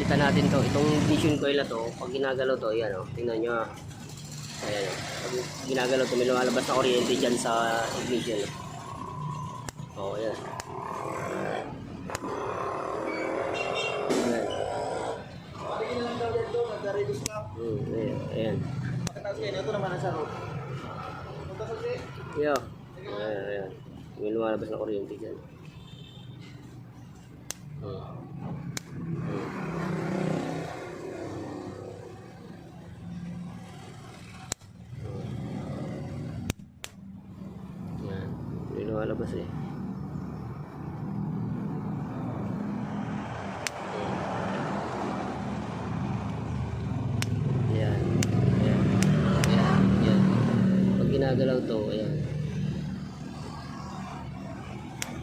palitan natin to. Itong ignition coil na to, pag ginagalaw to, yan o, tingnan nyo. Ayan o, pag ginagalaw to, may lumalabas na kuryente dyan sa ignition. O, ayan. Ayan. Ayan. Ito naman ang sarap. Yo. Ayan, ayan. May lumalabas na kuryente dyan. Ayan. May lumalabas eh. Ayan. Ayan. Ayan. Ayan. Pag ginagalaw to, ayan.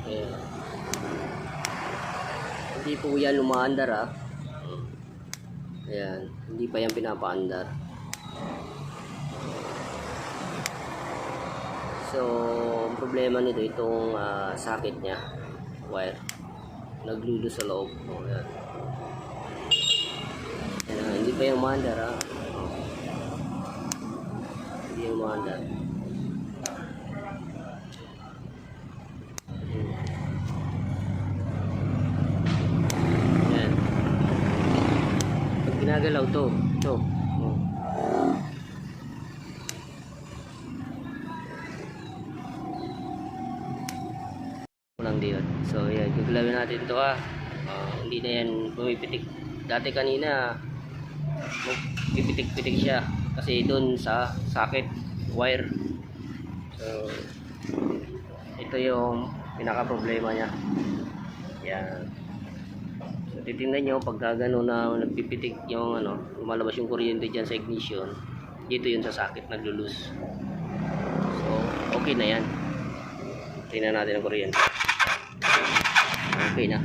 Ayan. Hindi po yan lumaandar ah. Ayan. Hindi pa yan pinapaandar. So, ang problema nito, itong socket niya. Wire. Naglulo sa loob. Oh, ayan. Ayan, hindi pa yung umaandar ah. Hindi yung umaandar. Ayan. Pag ginagalaw to, ito. Oh. Lang diyon. So, ayan. Gagalawin natin ito ah. Hindi na yan pumipitik. Dati kanina, pipitik-pitik siya. Kasi doon sa socket, wire. So, ito yung pinaka-problema niya. Yan. So, titingnan nyo, pagka gano'n na nagpipitik yung lumalabas yung kuryente dyan sa ignition, dito yun sa socket, naglulus. So, okay na yan. Tingnan natin ang kuryente. Okay na.